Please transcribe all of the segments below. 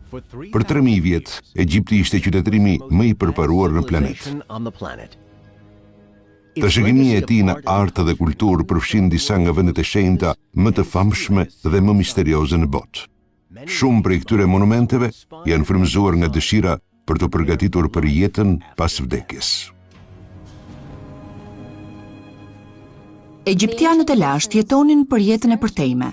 Për 3000 vjet, Egjipti ishte qytetërimi më i përparuar në planet. Trashëgimia e tij në art dhe kulturë përfshin disa nga vendet e shenjta më të famshme dhe më misterioze në botë. Shumë prej këtyre monumenteve janë frymëzuar nga dëshira për të përgatitur për jetën pas vdekjes. Egjiptianët e lashtë jetonin për jetën e përtejme.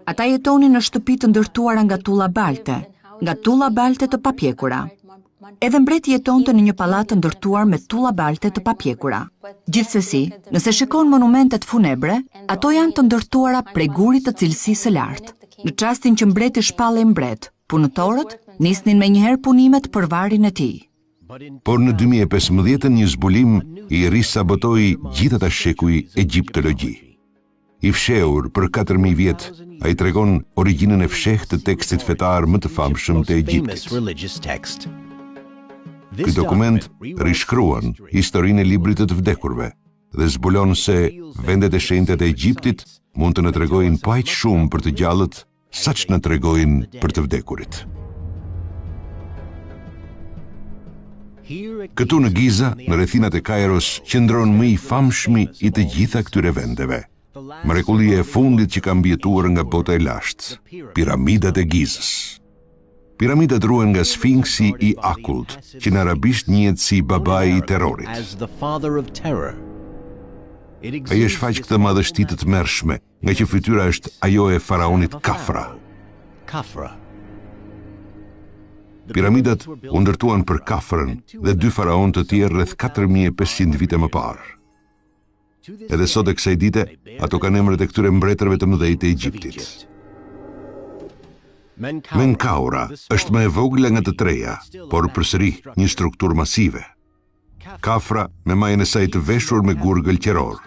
Ata jetonin në shtëpi të ndërtuara nga tulla balte të papjekura. Edhe mbreti jetonte në një pallat të ndërtuar me tulla balte të papjekura. Gjithsesi, nëse shikon monumentet funebre, ato janë të ndërtuara prej gurit të cilësisë së lartë. Në çastin që mbreti shpallej mbret, punëtorët nisnin menjëherë punimet për varrin e tij. Por në 2015 një zbulim i risabotoi gjithë ata shekuj egjiptologji. I fshehur për 4000 vjet, ai tregon origjinën e fshehtë të tekstit fetar më të famshëm të Egjiptit. Ky dokument rishkruan historinë e librit të vdekurve dhe zbulon se vendet e shenjta të Egjiptit mund të na tregojnë pa aq shumë për të gjallët, saq na tregojnë për të vdekurit. Këtu në Giza, në rrethinat e Kairos, qëndron më i famshmi i të gjitha këtyre vendeve. Mrekullia e fundit që ka mbjetuar nga bota e lashtë, piramidat e Gizës. Piramidat ruhen nga Sfinksi i Akullt, që në arabisht njihet si babai i terrorit. Ai e shfaq këtë madhështi të tmerrshme, nga që fytyra është ajo e faraonit Kafra. Piramidat u ndërtuan për Kafrën dhe 2 faraonë të tjerë rreth 4500 vite më parë. Edhe sot e kësaj dite, ato kanë emrat e këtyre mbretërve të mëdhenj të Egjiptit. Menkaura është më e vogla nga të treja, por përsëri një strukturë masive. Kafra me majën e saj të veshur me gur gëlqeror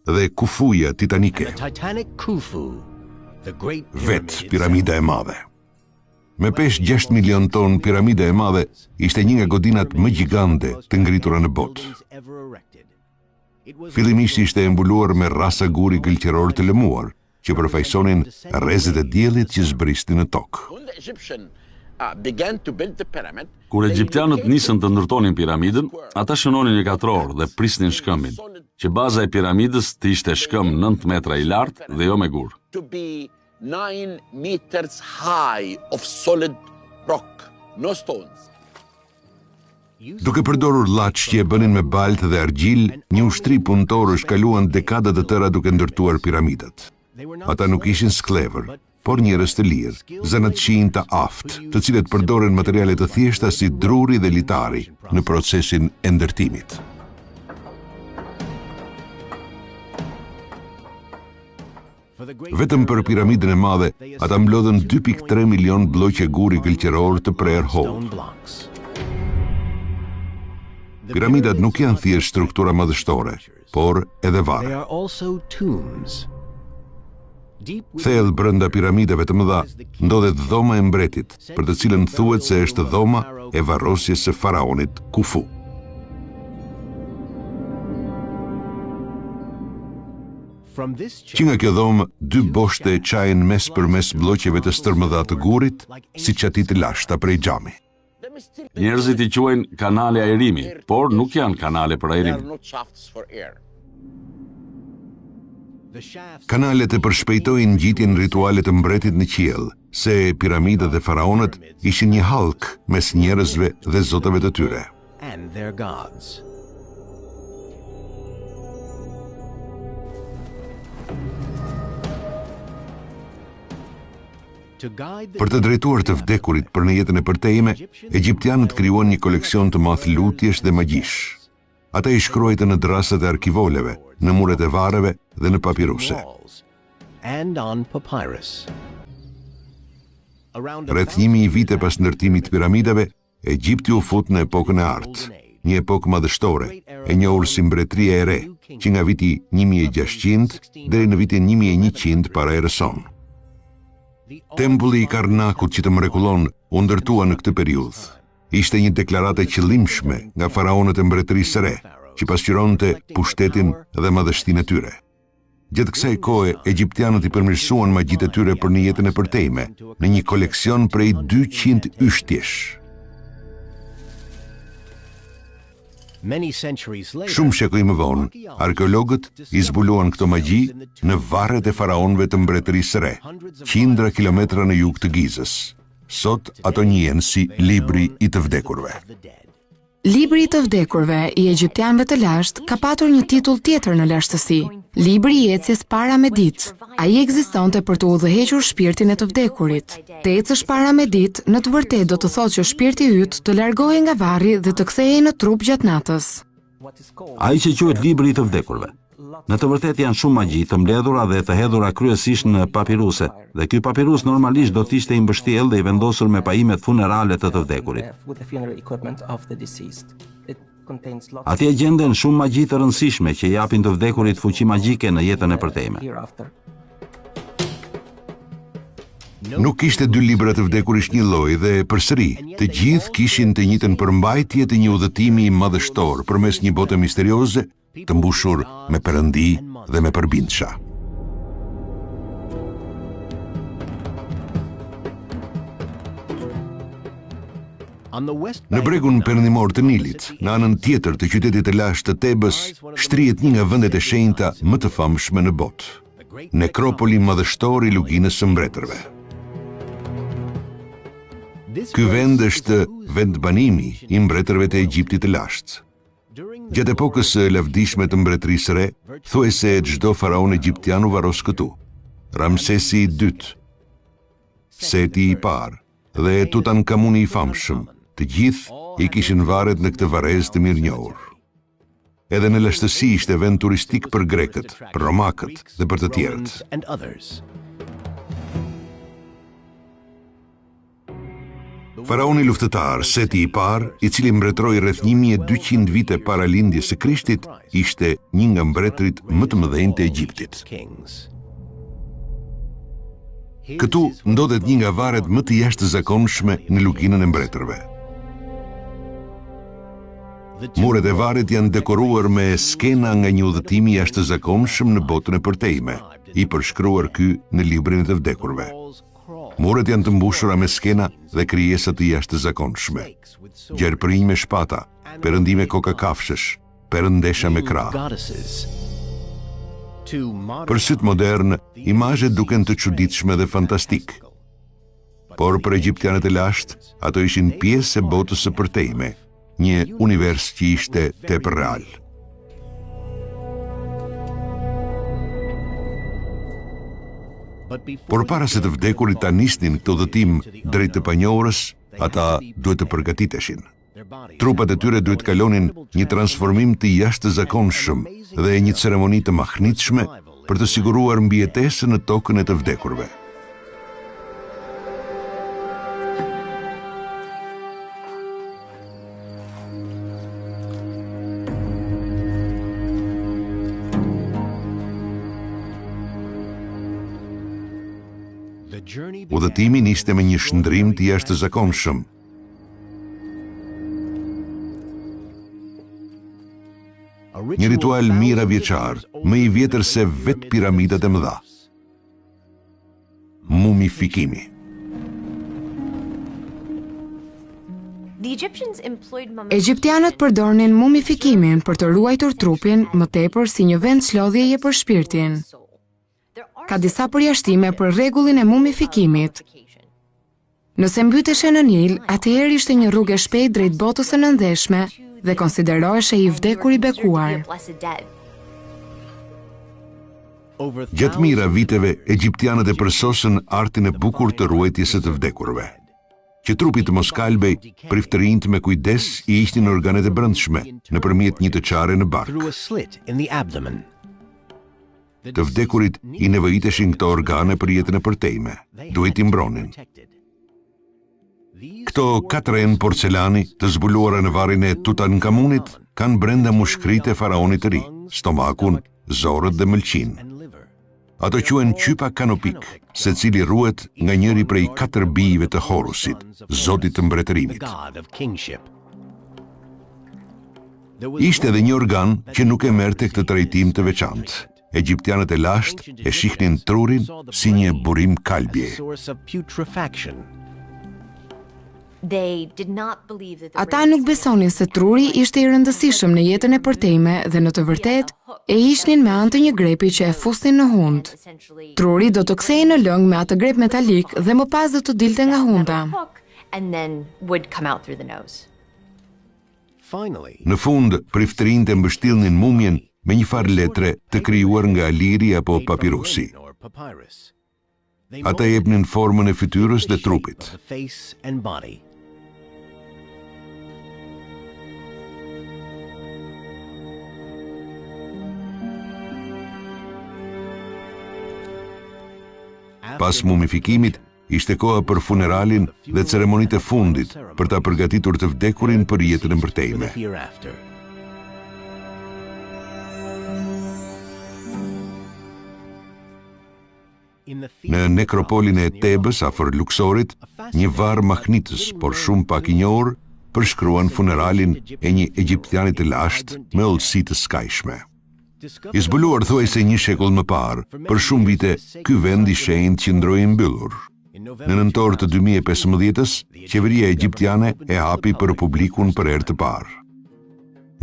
dhe Kufuja titanike. Vetë piramida e madhe. Me pesh 6 milion ton, piramida e madhe ishte një nga godinat më gjigante të ngritura në botë. Fillimisht ishte e mbuluar me rrasa guri gëlqeror të lëmuar, që përfaqësonin rrezet e diellit që zbrisnin në tokë. Kur egjiptianët nisën të ndërtonin piramidën, ata shënonin një katror dhe prisnin shkëmbin, që baza e piramidës të ishte shkëmb 9 metra i lartë dhe jo me gur. 9 meters high of solid rock, no stones. Duke përdorur llaç që e bënin me baltë dhe argjil, një ushtri punëtorë shkaluan dekada të tëra duke ndërtuar piramidat. Ata nuk ishin sklevër, por njerëz të lirë, zanatçinë të aftë, të cilët përdoren materiale të thjeshta si druri dhe litari në procesin e ndërtimit. Vetëm për piramidën e madhe, ata mblodhën 2.3 milion bloqe guri gëlqeror të prerë hollë. Piramidat nuk janë thjesht struktura madhështore, por edhe varre. Thellë brenda piramidave të mëdha ndodhet dhoma e mbretit, për të cilën thuhet se është dhoma e varrosjes së faraonit Kufu. Që nga kjo dhomë, 2 boshte çajnë mes për mes bloqeve të stërmëdha të gurit, si çati të lashta prej xhami. Njerëzit i quajnë kanale ajrimi, por nuk janë kanale për ajrim. Kanalet e përshpejtojnë ngjitjen rituale të mbretit në qiell, se piramidat dhe faraonët ishin një hallk mes njerëzve dhe zotëve të tyre. Për të drejtuar të vdekurit për në jetën e përtejme, egjiptianët krijuan një koleksion të madh lutjesh dhe magjish. Ata i shkruajtën në drasat e arkivoleve, në muret e varreve dhe në papiruse. Rreth 1000 vite pas ndërtimit të piramidave, Egjipti u fut në epokën e artë, një epokë madhështore, e njohur si mbretëria e re, që nga viti 1600 deri në vitin 1100 para erës sonë. Tempulli i Karnakut që të mrekullon u ndërtua në këtë periudhë. Ishte një deklaratë e qëllimshme nga faraonët e mbretërisë së re, që pasqyronte pushtetin dhe madhështinë e tyre. Gjatë kësaj kohe, egjiptianët I përmirësuan magjitë e tyre për një jetën e përtejme, në një koleksion prej 200 yshtjesh. Shumë shekuj më vonë, arkeologët I zbuluan këto magji në varret e faraonëve të mbretërisë së re, qindra kilometra në jug të Gizës. Sot ato njihen si libri I të vdekurve. Libri I të vdekurve I egjiptianëve të lashtë ka patur një titull tjetër në lashtësi, Libri I ecjes para me ditë. Ai ekzistonte për të udhëhequr shpirtin e të vdekurit. Të ecësh para me ditë, në të vërtetë do të thotë që shpirti yt të largohej nga varri dhe të kthehej në trup gjatë natës. Ai që quhet libri I të vdekurve. Në të vërtetë janë shumë magji të mbledhura dhe të hedhura kryesisht në papiruse, dhe ky papirus normalisht do të ishte I mbështjellë dhe I vendosur me pajimet funerale të vdekurit. Atje gjenden shumë magji të rëndësishme që japin të vdekurit fuqi magjike në jetën e përtejme. Nuk kishte dy libra të vdekurisht një lloj dhe përsëri, të gjithë kishin të njëjtën përmbajtje të një udhëtimi I madhështor përmes një bote misterioze, të mbushur me perëndi dhe me përbindësha. Në bregun perëndimor të Nilit, në anën tjetër të qytetit të lashtë të Tebës, shtrihet një nga vendet e shenjta më të famshme në botë, nekropoli madhështor I luginës së mbretërve. Ky vend është vend banimi I mbretërve të Egjiptit të lashtë. Gjatë epokës së lavdishme të mbretërisë së re, thuajse çdo faraon egjiptian u varos këtu. Ramsesi II, Seti I parë dhe Tutankamuni I famshëm, të gjithë I kishin varret në këtë varrezë të mirënjohur. Edhe në lashtësi ishte vend turistik për grekët, për romakët dhe për të tjerët. Faraoni luftëtar, Seti I parë, I cili mbretëroi rreth 1200 vite para lindjes së Krishtit, ishte një nga mbretërit më të mëdhenj të Egjiptit. Këtu ndodhet një nga varret më të jashtëzakonshme në luginën e mbretërve. Muret e varrit janë dekoruar me skena nga një udhëtim I jashtëzakonshëm në botën e përtejme, I përshkruar ky në librin e të vdekurve. Muret janë të mbushura me skena dhe krijesa të jashtëzakonshme. Gjerpërinj me shpata, perëndi me koka kafshësh, perëndesha me krah. Për syt modern, imazhet duken të çuditshme dhe fantastik. Por për egjiptianët e lashtë, ato ishin pjesë e botës së përtejme, një univers që ishte tepër real. Por para se të vdekurit ta nisnin këtë udhëtim drejt të panjohurës, ata duhet të përgatiteshin. Trupat e tyre duhet kalonin një transformim të jashtëzakonshëm dhe një ceremoni të mahnitshme për të siguruar mbijetesën në tokën e të vdekurve. Udhëtimi niste me një shndrim të jashtëzakonshëm. Një ritual mijëravjeçar, më I vjetër se vetë piramidat e mëdha. Mumifikimi. Egjiptianët përdornin mumifikimin për të ruajtur trupin më tepër si një vend çlodhjeje për shpirtin. Ka disa përjashtime për rregullin e mumifikimit. Nëse mbyteshe në Nil, atëherë ishte një rrugë e shpejtë drejt botës së nëndeshme dhe konsideroheshe I vdekur I bekuar. Gjatë mijëra viteve, egjiptianët e përsosën artin e bukur të ruajtjes së të vdekurve. Që trupi të mos kalbej, priftërinjt me kujdes I hiqnin organet e brendshme nëpërmjet një të çare në bark. Të vdekurit I nevojiteshin këto organe për jetën e përtejme, duhet I mbronin. Këto 4 enë porcelani të zbuluara në varrin e Tutankamunit kanë brenda mushkritë e faraonit të ri, stomakun, zorët dhe mëlçin. Ato quhen qypa kanopik, secili ruhet nga njëri prej 4 bijve të Horusit, zotit të mbretërimit. Ishte edhe një organ që nuk e merrte këtë trajtim të veçantë. egjiptianët e lashtë e shihnin trurin si një burim kalbje. Ata nuk besonin se truri ishte i rëndësishëm në jetën e përtejme dhe në të vërtet e ishnin me anë të një grepi që e fusnin në hund. Truri do të kthehej në lëng me atë grep metalik dhe më pas do të dilte nga hunda. Në fund, priftërinjtë e mbështillnin mumjen me një farë letre të krijuar nga liri apo papirusi. Ata jepnin formën e fytyrës dhe trupit. Pas mumifikimit, ishte koha për funeralin dhe ceremonitë e fundit për ta përgatitur të vdekurin për jetën e mbërtejme. Në nekropolin e Tebës, afër Luksorit, një varr mahnitës, por shumë pak i njohur, përshkruan funeralin e një egjiptiani të lashtë me hollësi të skajshme. I zbuluar thuajse një shekull më parë, për shumë vite, ky vend i shenjtë qëndroi i mbyllur. Në nëntor të 2015-s, qeveria egjiptiane e hapi për publikun për herë të parë.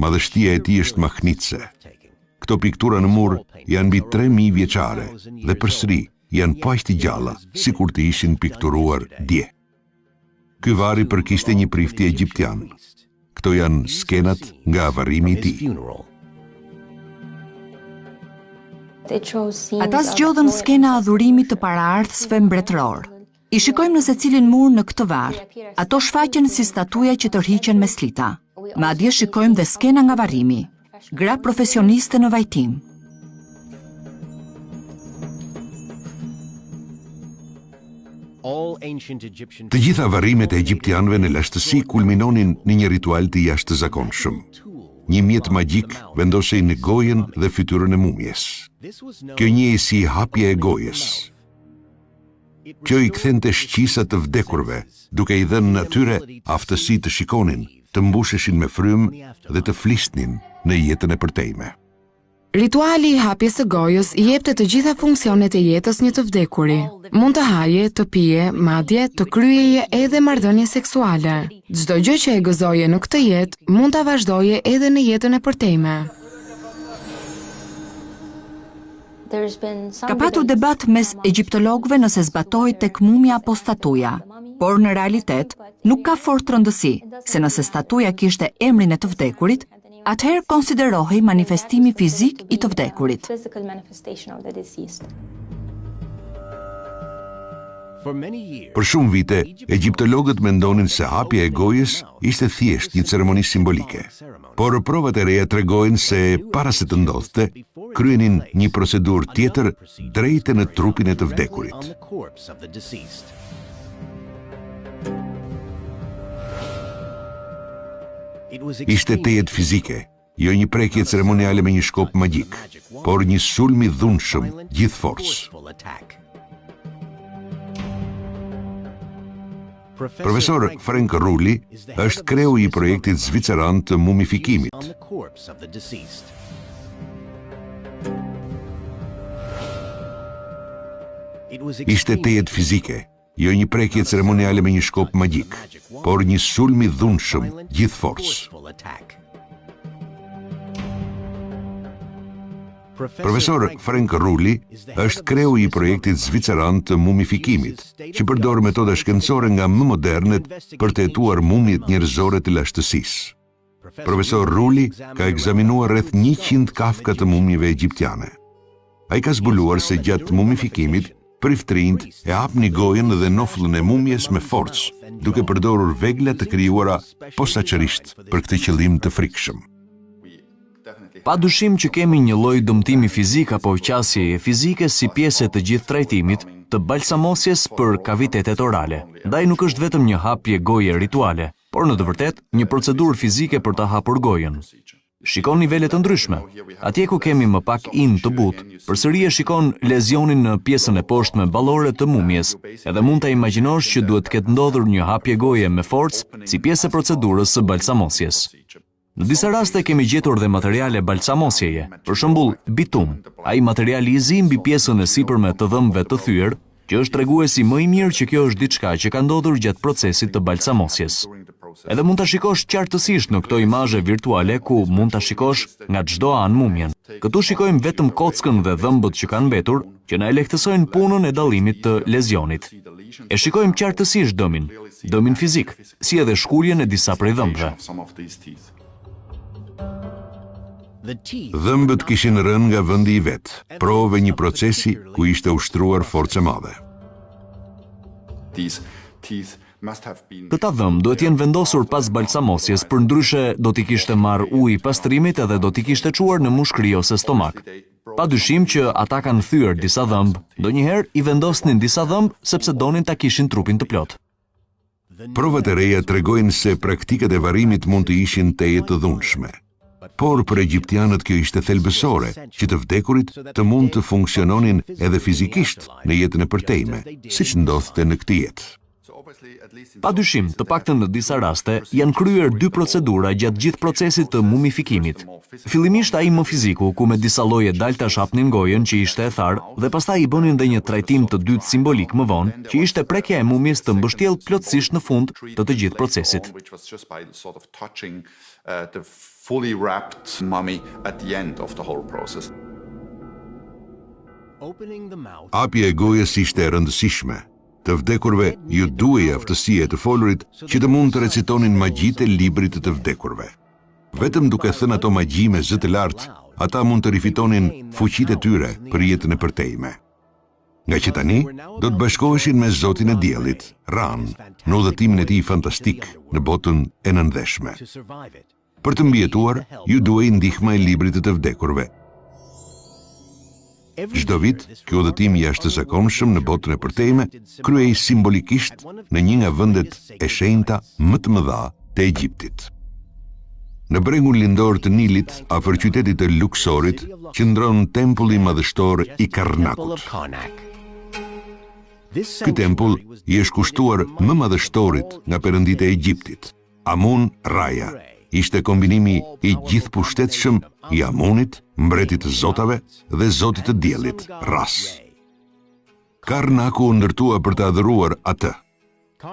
Madhështia e tij është mahnitse. Këto piktura në mur janë mbi 3000 vjeçare dhe përsëri janë paq të gjalla, sikur të ishin pikturuar dje. Ky varri përkishte një prifti egjiptian. Këto janë skenat nga varrimi i tij. Ata zgjodhën skena adhurimit të paraardhësve mbretëror. I shikojmë në secilin mur në këtë varr. Ato shfaqen si statuja që tërhiqen me slita. Madje shikojmë dhe skena nga varrimi. Gra profesioniste në vajtim. Të gjitha varrimet e egjiptianëve në lashtësi kulminonin në një ritual të jashtëzakonshëm. Një mjet magjik vendosej në gojën dhe fytyrën e mumjes. Kjo njihej si hapja e gojës. Kjo i kthente shqisat të vdekurve, duke i dhënë natyre aftësi të shikonin, të mbusheshin me frymë dhe të flisnin në jetën e përtejme. Rituali i hapjes së gojës i jepte të gjitha funksionet e jetës një të vdekuri. Mund të haje, të pije, madje të kryeje edhe marrëdhënie seksuale. Çdo gjë që e gëzoje në këtë jetë mund ta vazhdoje edhe në jetën e përtejme. Ka patur debat mes egjiptologëve nëse zbatohet tek mumja apo statuja, por në realitet nuk ka fort rëndësi, se nëse statuja kishte emrin e të vdekurit, atëherë konsiderohej manifestimi fizik i të vdekurit. Për shumë vite, egjiptologët mendonin se hapja e gojës ishte thjesht një ceremoni simbolike. Por provat e reja tregojnë se para se të ndodhte, kryenin një procedurë tjetër drejte në trupin e të vdekurit. Ishte tejet fizike, jo një prekje ceremoniale me një shkop magjik, por një sulm i dhunshëm, gjithë forcë. Profesor Frank Rulli është kreu i projektit zviceran të mumifikimit. Ishte tejet fizike, jo një prekje ceremoniale me një shkop magjik, por një sulm i dhunshëm, gjithë forcë. Profesor Frank Rulli është kreu i projektit zviceran të mumifikimit, që përdor metoda shkencore nga më modernet për të hetuar mumjet njerëzore të lashtësisë. Profesor Rulli ka ekzaminuar rreth 100 kafka të mumjeve egjiptiane. Ai ka zbuluar se gjatë mumifikimit priftërinjt e hapnin gojën dhe noflën e mumjes me forcë, duke përdorur vegla të krijuara posaçërisht për këtë qëllim të frikshëm. Pa dyshim që kemi një lloj dëmtimi fizik apo qasjeje fizike si pjesë të gjithë trajtimit të balsamosjes për kavitetet orale. Ndaj nuk është vetëm një hapje goje rituale, por në të vërtetë një procedurë fizike për ta hapur gojën. Shikon nivele të ndryshme. Atje ku kemi më pak in të butë, përsëri e shikon lezionin në pjesën e poshtme ballore të mumjes, edhe mund ta imagjinosh që duhet të ketë ndodhur një hapje goje me forcë si pjesë e procedurës së balsamosjes. Në disa raste kemi gjetur dhe materiale balsamosjeje, për shembull bitum, ai materiali i zi mbi pjesën e sipërme të dhëmbëve të thyer, që është treguesi më i mirë që kjo është diçka që ka ndodhur gjatë procesit të balsamosjes. Edhe mund ta shikosh qartësisht në këto imazhe virtuale ku mund ta shikosh nga çdo anë mumien. Këtu shikojmë vetëm kockën dhe dhëmbët që kanë mbetur, që na e lehtësojnë punën e dallimit të lezionit. E shikojmë qartësisht dëmin fizik, si edhe shkurjen e disa prej dhëmbëve. Dhëmbët kishin rënë nga vendi i vet, provë një procesi ku ishte ushtruar forcë e madhe. Këta dhëmbë duhet jenë vendosur pas balsamosjes, përndryshe do t'i kishte marrë ujë i pastrimit edhe do t'i kishte çuar në mushkëri ose stomak. Pa dyshim që ata kanë thyer disa dhëmbë, ndonjëherë i vendosnin disa dhëmbë sepse donin ta kishin trupin të plot. Provat e reja tregojnë se praktikat e varrimit mund të ishin teje të dhunshme. Por për egjiptianët kjo ishte thelbësore, që të vdekurit të mund të funksiononin edhe fizikisht në jetën e përtejme, siç ndodhte në këtë jetë. Pa dyshim, të paktën në disa raste, janë kryer dy procedura gjatë gjithë procesit të mumifikimit. Fillimisht ai më fiziku, ku me disa lloje dalta shapnin gojën që ishte e tharë, dhe pastaj i bënin dhe një trajtim të dytë simbolik më vonë, që ishte prekja e mumjes të mbështjellë plotësisht në fund të gjithë procesit. Fully wrapped mummy at the end of the whole process. Hapja e gojës ishte e rëndësishme. Të vdekurve ju duhej aftësia e të folurit që të mund të recitonin magjitë e librit të vdekurve. Vetëm duke thënë ato magji me zë të lartë, ata mund të rifitonin fuqitë e tyre për jetën e përtejme. Nga që tani, do të bashkoheshin me Zotin e Diellit, Ran, në udhëtimin e tij fantastik në botën e nëndveshme. Për të mbijetuar, ju duhej ndihma e librit të vdekurve. Çdo vit, ky udhëtim i jashtëzakonshëm në botën e përtejme kryhej simbolikisht në një nga vendet e shenjta më të mëdha të Egjiptit. Në bregun lindor të Nilit, afër qytetit të Luksorit, qëndron tempulli madhështor i Karnakut. Ky tempull i është kushtuar më madhështorit nga perënditë e Egjiptit, Amun Raja. Ishte kombinimi i gjithë pushtetshëm i Amunit, mbretit të zotave, dhe zotit të diellit, Ras. Karnaku u ndërtua për të adhuruar atë.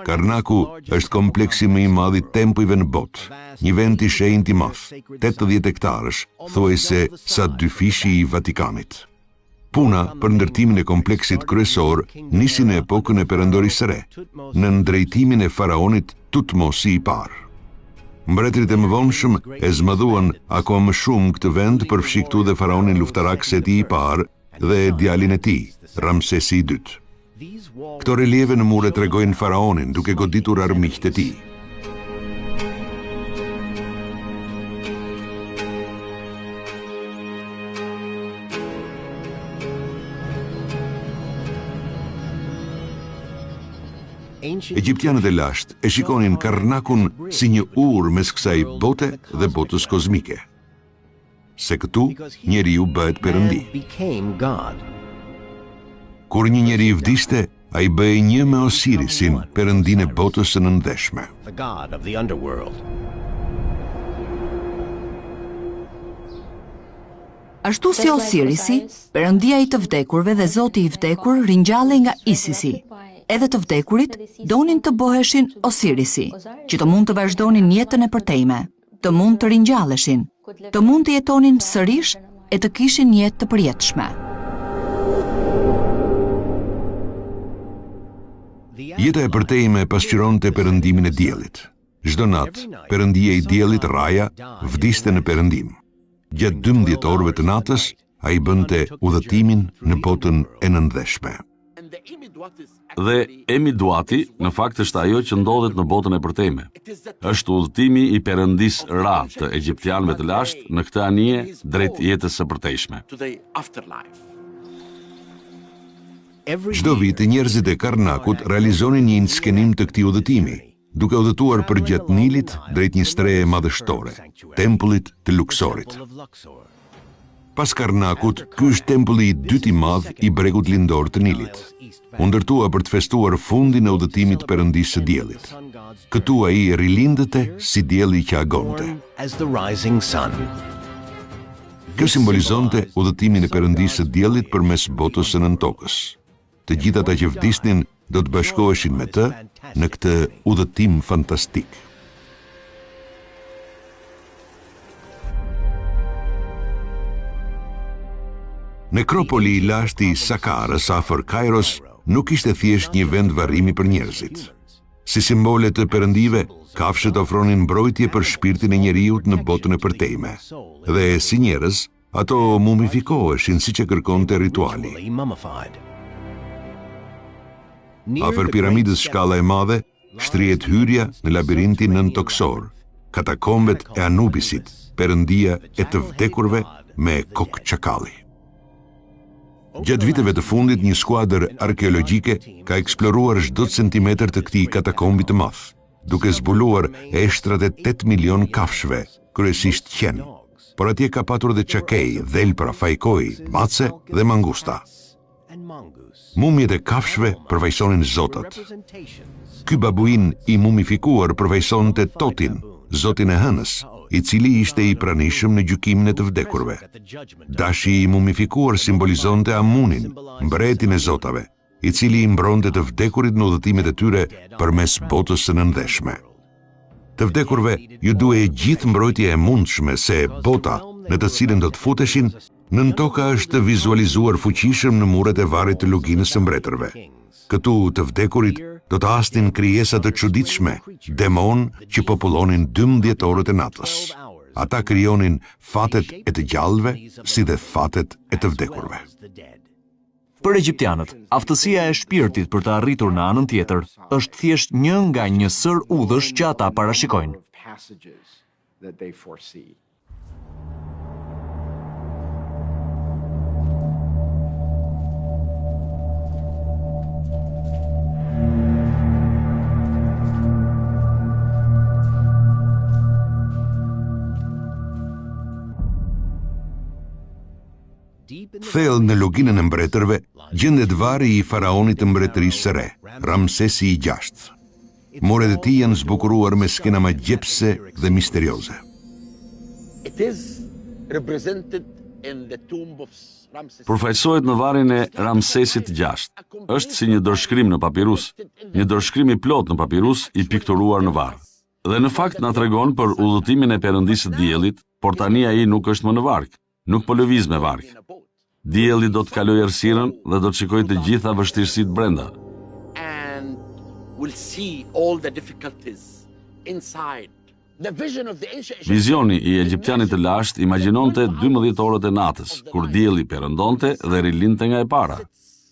Karnaku është kompleksi më i madh i tempujve në botë, një vend i shenjtë i madh, 80 hektarësh, thuajse sa 2 fishi i Vatikanit. Puna për ndërtimin e kompleksit kryesor nisi në epokën e Perandorisë së Re, në drejtimin e faraonit Tutmosi i parë. Mbretërit e mëvonshëm e zmadhuan akoma më shumë këtë vend përfshi këtu dhe faraonin luftarak Seti i parë dhe djalin e tij, Ramsesi i dytë. Këto relieve në mure tregojnë faraonin duke goditur armiqtë e tij. Egjiptianët e lashtë e shikonin Karnakun si një urë mes kësaj bote dhe botës kozmike. Se këtu njeriu bëhet perëndi. Kur një njeri vdiste, ai bëhej një me Osirisin, perëndinë e botës së nëndveshme. Ashtu si Osirisi, perëndia i të vdekurve dhe zoti i vdekur ringjallej nga Isisi. Edhe të vdekurit donin të bëheshin Osirisi, që të mund të vazhdonin jetën e përtejme, të mund të ringjalleshin, të mund të jetonin sërish e të kishin jetë të përjetshme. Jeta e përtejme pasqyronte perëndimin e diellit. Çdo natë, perëndia i diellit Raja vdiste në perëndim. Gjatë 12 orëve të natës, ai bënte udhëtimin në botën e nëndveshme. Dhe Emiduati, në fakt është ajo që ndodhet në botën e përtejme. Është udhëtimi i perëndis Ra të egjiptianëve të lashtë në këtë anije drejt jetës së përtejshme. Çdo vit njerëzit e Karnakut realizonin një skenim të këtij udhëtimi, duke udhëtuar përgjatë Nilit drejt një streje madhështore, tempullit të Luksorit. Pas Karnakut, ky është tempulli i dytë i madh i bregut lindor të Nilit. U ndërtua për të festuar fundin e udhëtimit perëndisë së diellit. Këtu ai rilindete si dielli që agonte. Kjo simbolizonte udhëtimin e perëndisë së diellit përmes botës së nën tokës. Të gjithë ata që vdisnin do të bashkoheshin me të në këtë udhëtim fantastik. Nekropoli i lashtë i Sakarës afër Kairos nuk ishte thjesht një vend varrimi për njerëzit. Si simbole të perëndive, kafshët ofronin mbrojtje për shpirtin e njeriut në botën e përtejme. Dhe si njerëz, ato mumifikoheshin siç e kërkonte rituali. Afër piramidës Shkalla e Madhe, shtrihet hyrja në labirintin nën toksor, katakombet e Anubisit, perëndia e të vdekurve me kokë çakalli. Gjatë viteve të fundit, një skuadër arkeologjike ka eksploruar çdo centimetër të këtij katakombi të madh, duke zbuluar eshtrat e 8 milion kafshëve, kryesisht qen. Por atje ka patur dhe çakej, dhelpra, fajkoj, mace dhe mangusta. Mumjet e kafshëve përvajsonin zotat. Ky babuin i mumifikuar përvajsonte Totin, zotin e hënës, i cili ishte i pranishëm në gjykimin e të vdekurve. Dashi i mumifikuar simbolizonte Amunin, mbretin e zotave, i cili i mbronte të vdekurit në udhëtimet e tyre përmes botës së nëndeshme. Të vdekurve ju duhej gjithë mbrojtja e mundshme se bota në të cilën do të futeshin, nën toka është vizualizuar fuqishëm në muret e varrit të luginës së mbretërve. Këtu të vdekurit do të hasnin krijesa të çuditshme, demon që popullonin 12 orët e natës. Ata krijonin fatet e të gjallëve, si dhe fatet e të vdekurve. Për egjiptianët, aftësia e shpirtit për të arritur në anën tjetër është thjesht një nga një sër udhësh që ata parashikojnë. Thellë në luginën e mbretërve, gjendet vari i faraonit të mbretërisë së re, Ramsesi i gjashtë. Muret e tij janë zbukuruar me skena magjepse dhe misterioze. Përfaqësohet në varin e Ramsesit gjashtë. Është si një dorëshkrim në papirus, një dorëshkrim i plot në papirus i pikturuar në varr. Dhe në fakt na tregon për udhëtimin e perëndisë së diellit, por tani ai nuk është më në varg, nuk po lëviz me varg. Dielli do të kalojë errësirën dhe do të shikojë të gjitha vështirësitë brenda. Vizioni i egjiptianit të lashtë imagjinonte 12 orët e natës, kur dielli perëndonte dhe rilinte nga e para.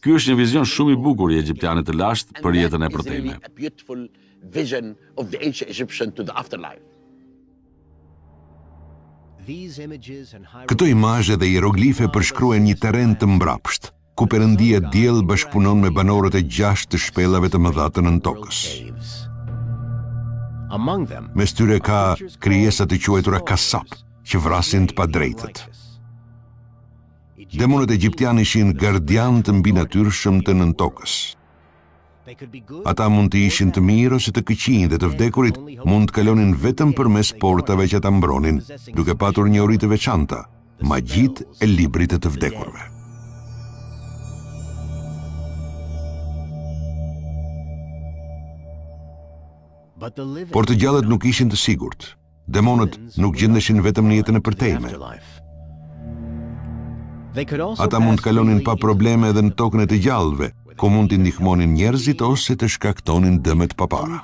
Ky është një vizion shumë i bukur i egjiptianit të lashtë për jetën e përtejme. Këto imazhe dhe hieroglife përshkruajnë një terren të mbrapsht, ku perëndia diell bashkëpunon me banorët e 6 të shpellave të mëdha të nën tokës. Mes tyre ka krijesa të quajtura kasap, që vrasin të padrejtët. Demonët egjiptianë ishin gardian të mbinatyrshëm të nën tokës. Ata mund të ishin të mirë ose të këqij dhe të vdekurit mund të kalonin vetëm përmes portave që ata mbronin, duke patur një uri të veçanta, magjitë e librit të të vdekurve. Por të gjallët nuk ishin të sigurt. Demonët nuk gjendeshin vetëm në jetën e përtejme. Ata mund të kalonin pa probleme edhe në tokën e të gjallëve, ku mund të ndihmonin njerëzit ose të shkaktonin dëmet pa para.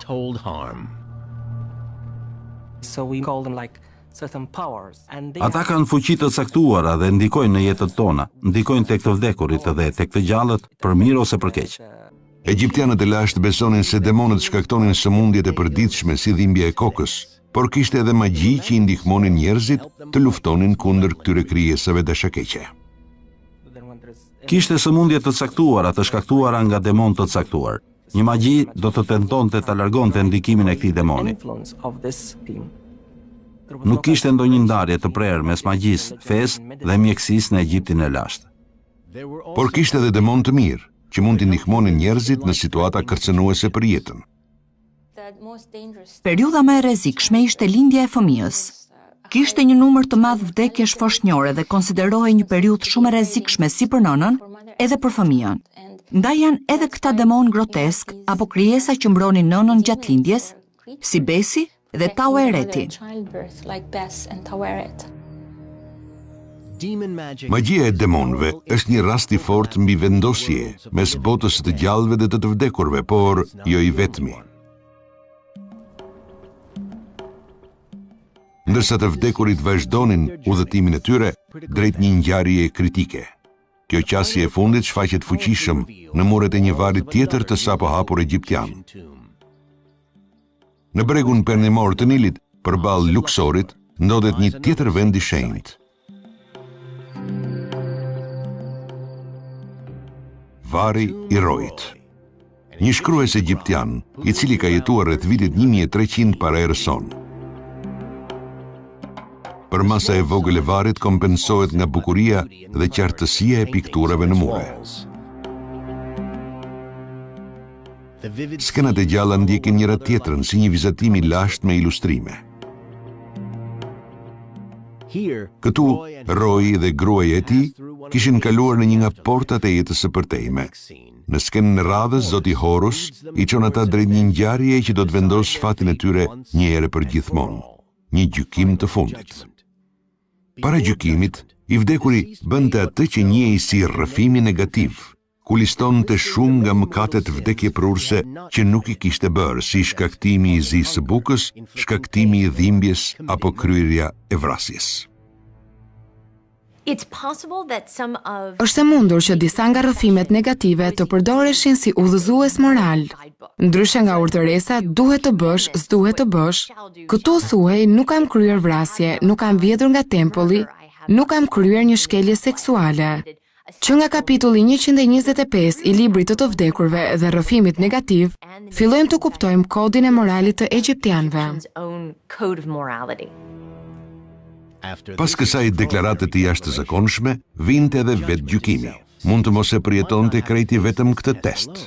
Ata kanë fuqi të caktuara dhe ndikojnë në jetët tona, ndikojnë tek të vdekurit dhe tek të gjallët, për mirë ose për keq. Egjiptianët e lashtë besonin se demonët shkaktonin sëmundjet e përditshme si dhimbja e kokës, por kishte edhe magji që i ndihmonin njerëzit të luftonin kundër këtyre krijesave dashakeqe. Kishte sëmundje të caktuara, të shkaktuara nga demon të caktuar. Një magji do të tentonte ta largonte ndikimin e këtij demoni. Nuk kishte ndonjë ndarje të prerë mes magjisë, fesë dhe mjekësisë në Egjiptin e lashtë. Por kishte edhe demon të mirë, që mund t'i ndihmonin njerëzit në situata kërcënuese për jetën. Periudha më e rrezikshme ishte lindja e fëmijës. Kishte një numër të madh vdekjesh foshnjore dhe konsiderohej një periudhë shumë e rrezikshme si për nënën, edhe për fëmijën. Ndaj janë edhe këta demon grotesk apo krijesa që mbronin nënën gjatë lindjes, si besi dhe tauereti. Magjia e demonëve është një rast i fortë mbi vendosje mes botës së të gjallëve dhe të vdekurve, por jo i vetmi. Ndërsa të vdekurit vazhdonin udhëtimin e tyre drejt një ngjarjeje kritike. Kjo qasje e fundit shfaqet fuqishëm në muret e një vari tjetër të sapo hapur egjiptian. Në bregun perëndimor të Nilit, përballë Luksorit, ndodhet një tjetër vend i shenjtë. Vari i Rojit. Një shkrues egjiptian, i cili ka jetuar rreth vitit 1300 para erës sonë. Për masa e vogël e varit kompensohet nga bukuria dhe qartësia e pikturave në mure. Skenat e gjalla ndjekin njëra tjetrën si një vizatim i lashtë me ilustrime. Këtu, Roji dhe gruaja e tij kishin kaluar në një nga portat e jetës së përtejme. Në skenën e radhës, Zoti Horus i çon ata drejt një ngjarjeje që do të vendosë fatin e tyre një herë për gjithmonë, një gjykim të fundit. Para gjykimit, i vdekuri bënte atë që njihej si rrëfimi negativ, ku listonte shumë nga mëkatet vdekjeprurse që nuk i kishte bërë, si shkaktimi i zi së bukës, shkaktimi i dhimbjes apo kryerja e vrasjes. Është e mundur që disa nga rrëfimet negative të përdoreshin si udhëzues moral. Ndryshe nga urtëresa, duhet të bësh, s'duhet të bësh. Këtu thuhej, nuk kam kryer vrasje, nuk kam vjedhur nga tempulli, nuk kam kryer një shkelje seksuale. Që nga kapitulli 125 i librit të vdekurve dhe rrëfimit negativ, fillojmë të kuptojmë kodin e moralit të egjiptianëve. Pas kësaj deklarate të jashtëzakonshme, vinte edhe vetë gjykimi. Mund të mos e përjetonte krejti vetëm këtë test.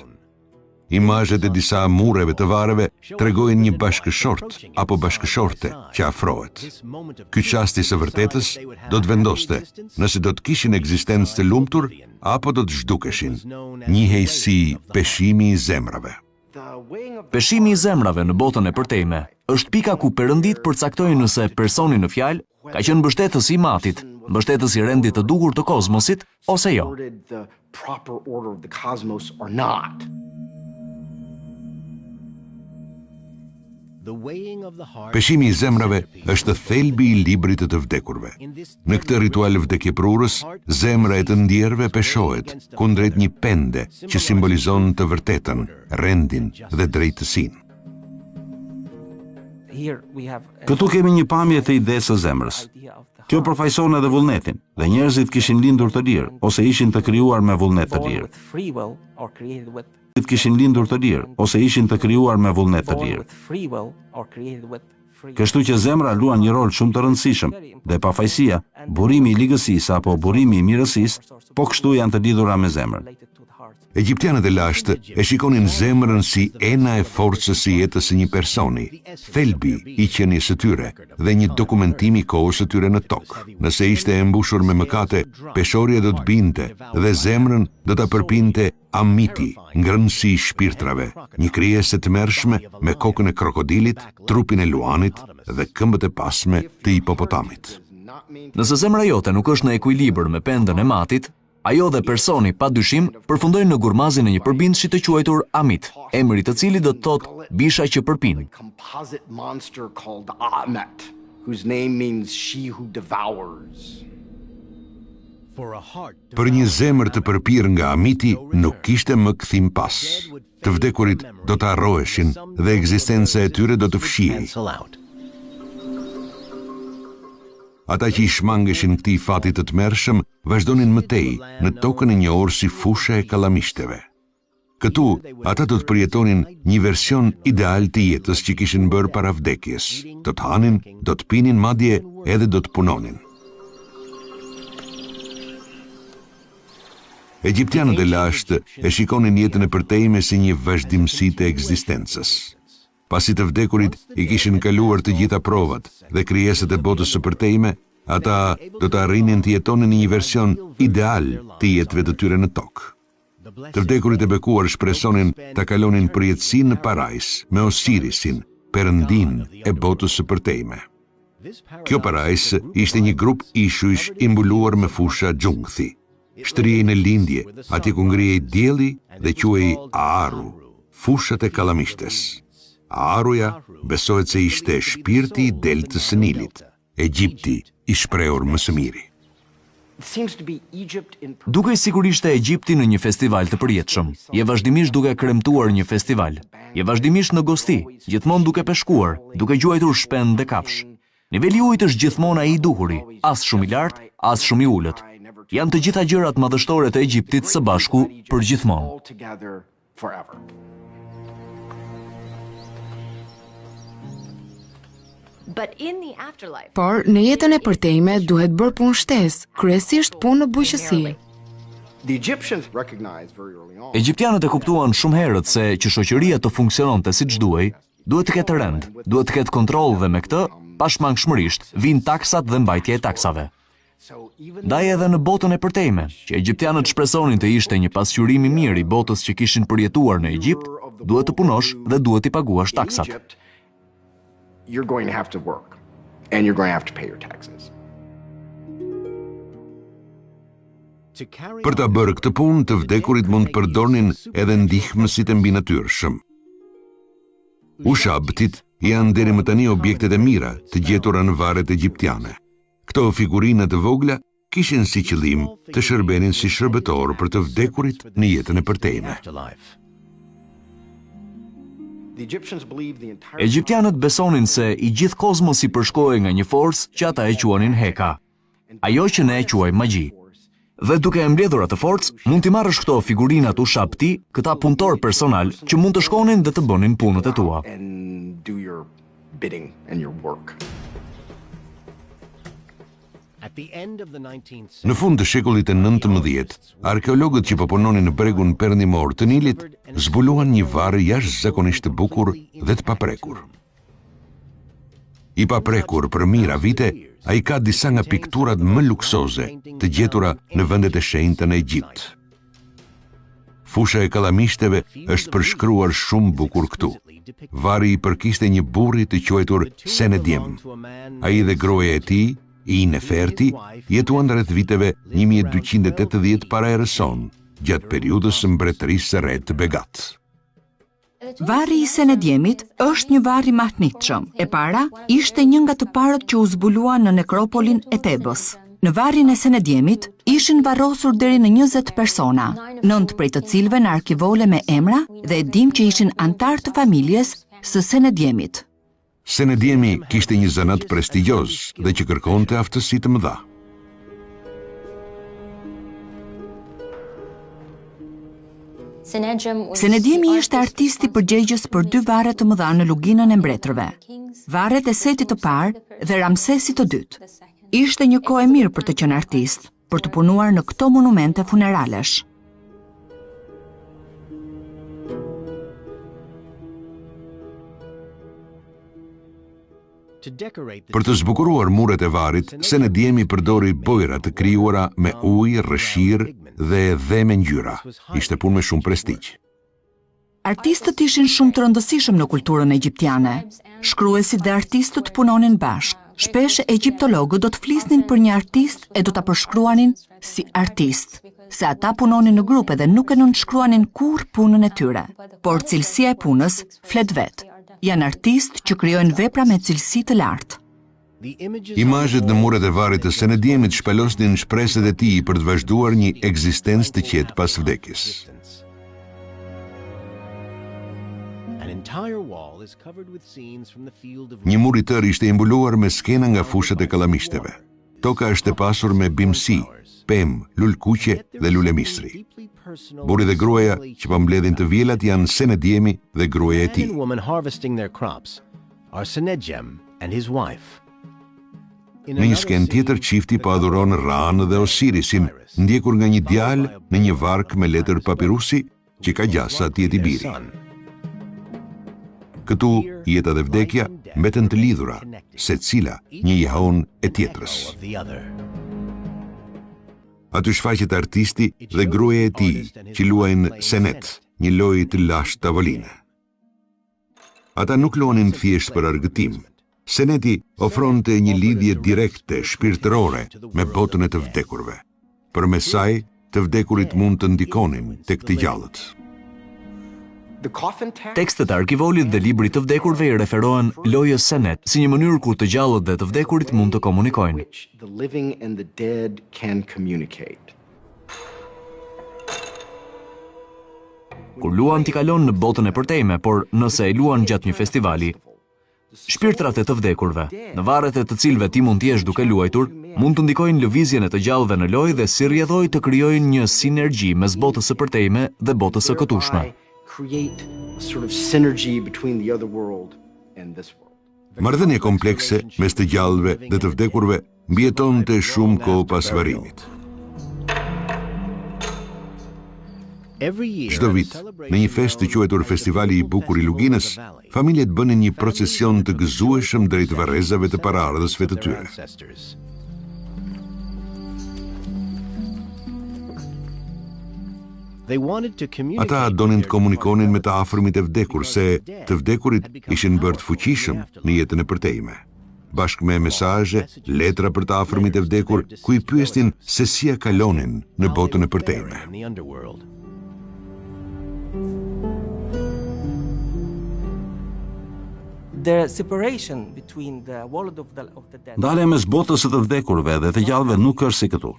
Imazhet e disa mureve të vareve tregojnë një bashkëshort apo bashkëshorte që afrohet. Ky çasti së vërtetës do të vendoste nëse do të kishin ekzistencë të lumtur apo do të zhdukeshin. Njihej si peshimi i zemrave. Peshimi i zemrave në botën e përtejme është pika ku perëndit përcaktojnë nëse personi në fjalë ka qenë mbështetës i matit, mbështetës i rendit të duhur të kozmosit, ose jo. Peshimi i zemrave është thelbi i librit të vdekurve. Në këtë ritual vdekjeprurës, zemra e të ndjerëve peshohet kundrejt një pende që simbolizon të vërtetën, rendin dhe drejtësinë. Këtu kemi një pamje të idesë së zemrës. Kjo përfaqëson edhe vullnetin, dhe njerëzit kishin lindur të lirë ose ishin të krijuar me vullnet të lirë. Kishin lindur të lirë ose ishin të krijuar me vullnet të lirë. Kështu që zemra luan një rol shumë të rëndësishëm dhe pafajësia, burimi i ligësisë apo burimi i mirësisë, po kështu janë të lidhura me zemrën. Egjiptianët e lashtë e shikonin zemrën si ena e forcës së jetës së një personi, thelbi i qenies së tyre dhe një dokumentim i kohës së tyre në tokë. Nëse ishte e mbushur me mëkate, peshorja do të binte dhe zemrën do ta përpinte amiti, ngrënësi i shpirtrave, një krijesë të mërshme me kokën e krokodilit, trupin e luanit dhe këmbët e pasme të hipopotamit. Nëse zemra jote nuk është në ekuilibër me pendën e matit, ajo dhe personi pa dyshim përfundojnë në gurmazin e një përbindësi të quajtur amit, emri i të cilit do të thotë bisha që përpin. Për një zemër të përpir nga amiti nuk kishte më kthim pas. Të vdekurit do të harroheshin dhe ekzistenca e tyre do të fshihej. Ata që i shmangeshin këtij fati të tmerrshëm vazhdonin mëtej në tokën e njohur si fusha e kallamishteve. Këtu, ata do të përjetonin një version ideal të jetës që kishin bërë para vdekjes. Do të hanin, do të pinin, madje edhe do të punonin. Egjiptianët e lashtë e shikonin jetën e përtejme si një vazhdimsi të ekzistencës. Pasi të vdekurit i kishin kaluar të gjitha provat dhe krijesat e botës së përtejme, ata do të arrinin të jetonin një version ideal të jetëve të tyre në tokë. Të vdekurit e bekuar shpresonin të kalonin përjetësinë në parajs me Osirisin, perëndin e botës së përtejme. Kjo parajs ishte një grup ishujsh i mbuluar me fusha xhungthi. Shtrihej në lindje, atje ku ngrihej dielli dhe quhej Aaru, fushat e kallamishtes. Aaruja besohet se ishte shpirti i deltës së Nilit, Egjipti i shprehur më së miri. Duke sigurisht e Egjipti në një festival të përjetshëm. Je vazhdimisht duke kremtuar një festival. Je vazhdimisht në gosti, gjithmonë duke peshkuar, duke gjuajtur shpend dhe kafsh. Niveli i ujit është gjithmonë ai i duhuri, as shumë i lartë, as shumë i ulët. Janë të gjitha gjërat madhështore të Egjiptit së bashku për gjithmonë. Por në jetën e përtejme duhet bërë punë shtesë, kryesisht punë në bujqësi. Egjiptianët e kuptuan shumë herët se që shoqëria të funksiononte siç duhej, duhet të ketë rend, duhet të ketë kontroll dhe me këtë, pashmangshmërisht, vijnë taksat dhe mbajtja e taksave. Ndaj edhe në botën e përtejme, që egjiptianët shpresonin të ishte një pasqyrim i mirë i botës që kishin përjetuar në Egjipt, duhet të punosh dhe duhet i paguash taksat. You're going to have to work and you're going to have to pay your taxes. Për ta bërë këtë punë, të vdekurit mund të përdornin edhe ndihmësit e mbinatyrshëm. Ushabtit janë deri më tani objektet e mira të gjetura në varet egjiptiane. Këto figurina të vogla kishin si qëllim të shërbenin si shërbëtor për të vdekurit në jetën e përtejme. Egjiptianët besonin se i gjithë kozmosi përshkohej nga një forcë që ata e quanin Heka, ajo që ne e quajmë magji. Dhe duke e mbledhur atë forcë, mund t'i marrësh këto figurinat ushabti, këta punëtor personal që mund të shkonin dhe të bënin punët e tua. Në fund të shekullit e 19, arkeologët që po punonin në bregun perëndimor të Nilit zbuluan një varr jashtëzakonisht të bukur dhe të paprekur. I paprekur për mira vite, ai ka disa nga pikturat më luksoze të gjetura në vendet e shenjta në Egjipt. Fusha e kallamishteve është përshkruar shumë bukur këtu. Varri i përkiste një burri të quajtur Senedjem. Ai dhe groja e tij, I Neferti, jetuan rreth viteve 1280 para erës sonë, gjatë periudhës së mbretërisë së re të Begat. Varri i Senedjemit është një varr I mahnitshëm. E para ishte një nga të parët që u zbulua në nekropolin e Tebës. Në varrin e Senedjemit ishin varrosur deri në 20 persona, 9 prej të cilëve në arkivole me emra dhe e dim që ishin antar të familjes së Senedjemit. Senedjemi kishte një zanat prestigjioz dhe që kërkonte aftësi të mëdha. Senedjemi ishte artisti përgjegjës për 2 varre të mëdha në luginën e mbretërve, varret e Setit të parë dhe Ramsesit të dytë. Ishte një kohë e mirë për të qenë artist, për të punuar në këto monumente funeralesh. Për të zbukuruar muret e varrit, Senedjemi përdori bojra të krijuara me ujë, rrëshirë dhe dheme ngjyra. Ishte punë me shumë prestigj. Artistët ishin shumë të rëndësishëm në kulturën egjiptiane. Shkruesit dhe artistët punonin bashkë. Shpesh egjiptologët do të flisnin për një artist e do ta përshkruanin si artist, se ata punonin në grupe dhe nuk e nënshkruanin kurrë punën e tyre. Por cilësia e punës flet vetë. Janë artistë që krijojnë vepra me cilësi të lartë. Imazhet në muret e varrit të Senedjemit shpalosnin shpresat e tij për të vazhduar një ekzistencë të qetë pas vdekjes. Një mur I tërë ishte I mbuluar me skena nga fushat e kallamishteve. Toka është e pasur me bimësi, pemë, lulkuqe dhe lulemistri. Burri dhe gruaja që po mbledhin të vjelat janë Senedjemi dhe gruaja e tij. Në një skenë tjetër, çifti po adhuron Ranë dhe Osirisin, ndjekur nga një djalë në një vark me letër papirusi që ka gjasa të jetë i biri. Këtu, jeta dhe vdekja mbeten të lidhura, secila një jehon e tjetrës. Aty shfaqet artisti dhe gruaja e tij që luajnë senet, një lojë të lashtë tavoline. Ata nuk luanin thjesht për argëtim. Seneti ofronte një lidhje direkte, shpirtërore me botën e të vdekurve. Përmes saj, të vdekurit mund të ndikonin tek të gjallët. Tekstet e Arkivolit dhe librit të vdekurve i referohen lojës senet si një mënyrë kur të gjallët dhe të vdekurit mund të komunikojnë. Kur luan t'i kalon në botën e përtejme, por nëse e luan gjatë një festivali, shpirtrat e të vdekurve, në varet e të cilve ti mund t'jesh duke luajtur, mund të ndikojnë lëvizjen e të gjallëve në lojë dhe si rrjedhoj të krijojnë një sinergji mes botës së përtejme dhe botës së këtueshme. Marrëdhënie komplekse mes të gjallëve dhe të vdekurve mbijetonte shumë kohë pas varrimit. Çdo vit, në një festë të quajtur Festivali i Bukur i Luginës, familjet bënin një procesion të gëzueshëm drejt varrezave të paraardhësve të tyre. Ata donin të komunikonin me të afërmit e vdekur se të vdekurit ishin bërë të fuqishëm në jetën e përtejme. Bashkë me mesazhe, letra për të afërmit e vdekur, ku i pyesnin se si e kalonin në botën e përtejme. Ndalja mes botës së të vdekurve dhe të gjallëve nuk është si këtu.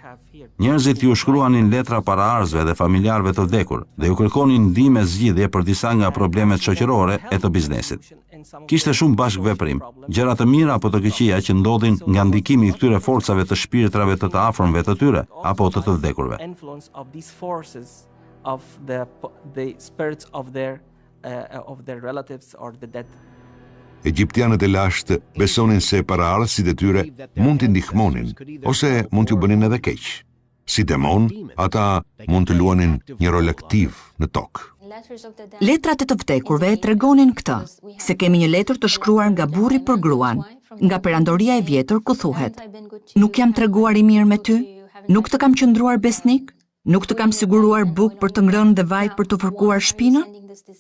Njerëzit ju shkruanin letra paraardhësve dhe familjarëve të vdekur dhe ju kërkonin ndihmë zgjidhje për disa nga problemet shoqërore e të biznesit. Kishte shumë bashkëveprim, gjëra të mira apo të këqija që ndodhin nga ndikimi i këtyre forcave të shpirtrave të të afërmve të tyre apo të të vdekurve. Egjiptianët e lashtë besonin se paraardhësit e tyre mund t'i ndihmonin ose mund t'ju bënin edhe keq. Si demon, ata mund të luanin një rol aktiv në tokë. Letrat e të vdekurve tregonin këtë, se kemi një letër të shkruar nga burri për gruan, nga perandoria e vjetër ku thuhet: nuk jam treguar i mirë me ty, nuk të kam qëndruar besnik, nuk të kam siguruar bukë për të ngrënë dhe vaj për të fërkuar shpinën?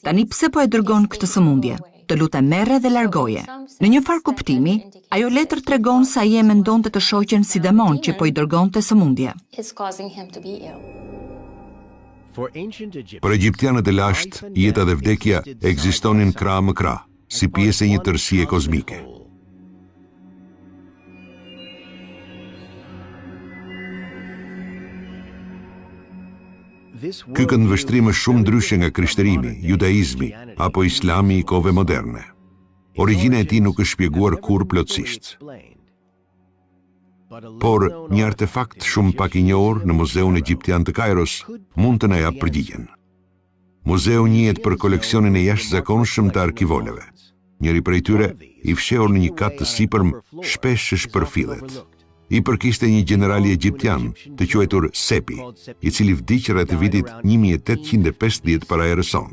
Tani pse po e dërgon këtë sëmundje? Të lutem merre dhe largoje. Në një farë kuptimi, ajo letër tregon se ai e mendonte të shoqen si demon që po i dërgonte sëmundje. Për egjiptianët e lashtë, jeta dhe vdekja ekzistonin krah më krah, si pjesë e një tërësie kozmike. Ky këndvështrim është shumë ndryshe nga krishterimi, judaizmi apo islami i kohëve moderne. Origjina e tij nuk është shpjeguar kurrë plotësisht. Por një artefakt shumë pak i njohur në Muzeun Egjiptian të Kairos mund të na japë përgjigjen. Muzeu njihet për koleksionin e jashtëzakonshëm të arkivoleve. Njëri prej tyre, i fshehur në një kat të sipërm, shpesh është përfillet. I përkishte një generali egjiptian të quajtur Sepi, i cili vdiq rreth vitit 1850 para erës sonë.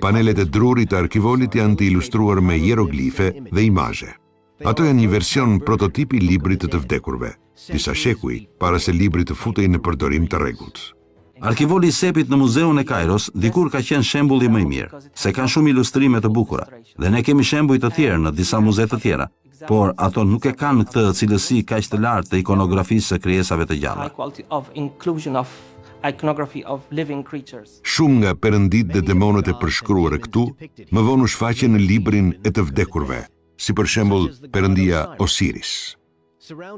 Panelet e drurit të arkivolit janë të ilustruar me hieroglife dhe imazhe. Ato janë një version prototip i librit të të vdekurve, disa shekuj para se libri të futej në përdorim të rregullt. Arkivoli i Sepit në Muzeun e Kairos dikur ka qenë shembulli më i mirë, se kanë shumë ilustrime të bukura, dhe ne kemi shembuj të tjerë në disa muze të tjera, por ato nuk e kanë këtë cilësi kaq të lartë të ikonografisë së krijesave të gjalla. Shumë nga perëndit dhe demonët e përshkruara këtu, më vonë u shfaqen në librin e të vdekurve, si për shembull perëndia Osiris.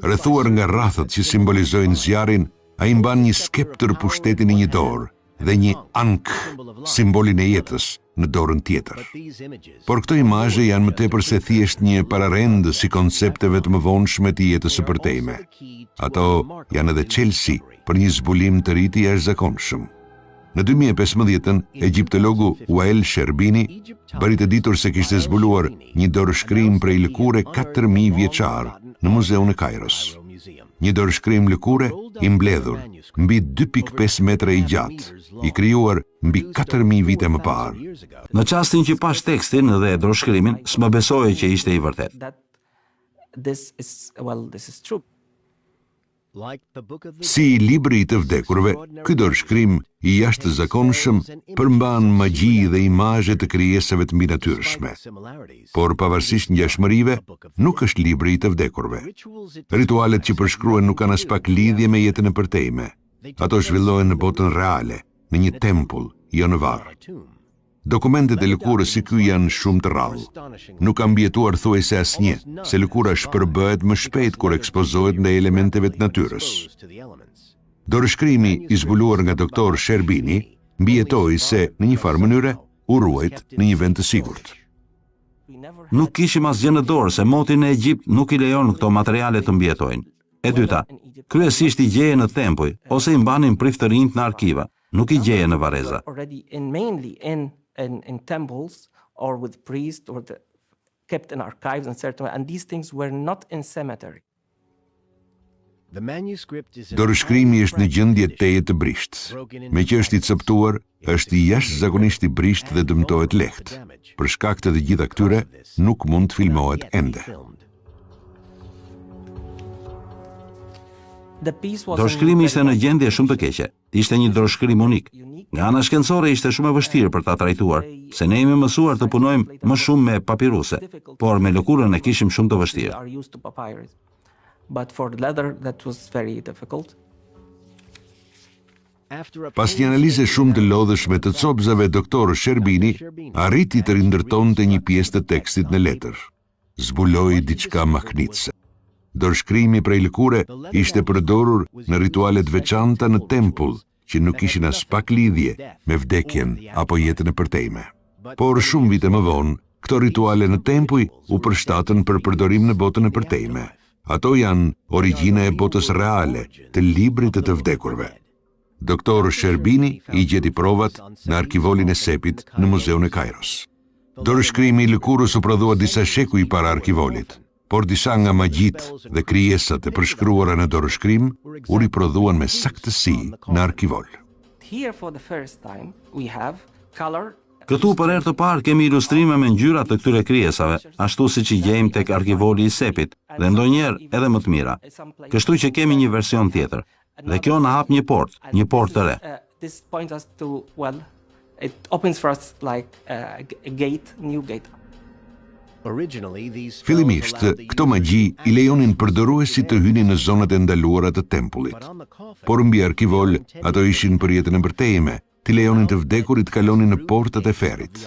Rrethuar nga rrathët që simbolizojnë zjarrin, ai mban një skeptër pushtetin në një dorë dhe një ankh, simbolin e jetës, në dorën tjetër. Por këto imazhe janë më tepër se thjesht një pararendë si koncepteve të mëvonshme të jetës së përtejme. Ato janë edhe çelësi për një zbulim të ri të jashtëzakonshëm. Në 2015, egjiptologu Wael Sherbini bëri të ditur se kishte zbuluar një dorëshkrim prej lëkure 4000 vjeçar në Muzeun e Kairos. Një dorëshkrim lëkure i mbledhur mbi 2.5 metra i gjatë, i krijuar mbi 4000 vite më parë. Në çastin që pash tekstin dhe dorëshkrimin, s'më besoje që ishte i vërtet. Si libri i të vdekurve, ky dorëshkrim i jashtëzakonshëm përmban magji dhe imazhe të krijesave të mbinatyrshme. Por pavarësisht ngjashmërive, nuk është libri i të vdekurve. Ritualet që përshkruhen nuk kanë as pak lidhje me jetën e përtejme. Ato zhvillohen në botën reale, në një tempull, jo në varr. Dokumentet e lëkurës si ky janë shumë të rrallë. Nuk ka mbjetuar thuajse asnjë, se lëkura shpërbëhet më shpejt kur ekspozohet ndaj elementeve të natyrës. Dorëshkrimi i zbuluar nga doktor Sherbini mbijetoi se në një farë mënyre u ruajt në një vend të sigurt. Nuk kishim asgjë në dorë se moti në Egjipt nuk i lejon këto materiale të mbjetojnë. E dyta, kryesisht i gjeje në tempuj ose i mbanin priftërinjt në arkiva, nuk i gjeje në vareza. In temples or with priests or kept in archives and certain, and these things were not in cemetery. Dorëshkrimi është në gjendje teje të brisht. Me që është i coptuar, është i jashtëzakonisht i brisht dhe dëmtohet lehtë. Për shkak të gjitha këtyre, nuk mund të filmohet ende. Dorëshkrimi ishte në gjendje shumë të keqe. Ishte një dorëshkrim unik. Nga ana shkencore ishte shumë e vështirë për ta trajtuar, se ne jemi mësuar të punojmë më shumë me papiruse, por me lëkurën e kishim shumë të vështirë. Pas një analize shumë të lodhshme të copëzave, doktor Sherbini arriti të rindërtonte një pjesë të tekstit në letër. Zbuloi diçka mahnitse. Dorëshkrimi prej lëkure ishte përdorur në ritualet veçanta në tempull, që nuk kishin as pak lidhje me vdekjen apo jetën e përtejme. Por shumë vite më vonë, këto rituale në tempuj u përshtatën për përdorim në botën e përtejme. Ato janë origjina e botës reale të librit të vdekurve. Doktor Sherbini i gjeti provat në arkivolin e Sepit në Muzeun e Kairos. Dorëshkrimi i lëkurës u prodhua disa shekuj para arkivolit, por disa nga magjit dhe krijesat e përshkruara në dorëshkrim u riprodhuan me saktësi në arkivol. Këtu për herë të parë kemi ilustrime me ngjyra të këtyre krijesave, ashtu siç i gjejmë tek arkivoli i Sepit, dhe ndonjëherë edhe më të mira. Kështu që kemi një version tjetër, dhe kjo na hap një portë të re. It opens for us like a gate, new gate. Fillimisht, këto magji i lejonin përdoruesit të hynin në zonat e ndaluara të tempullit. Por mbi arkivol, ato ishin për jetën e përtejme, t'i lejonin të vdekurit kalonin në portat e ferrit.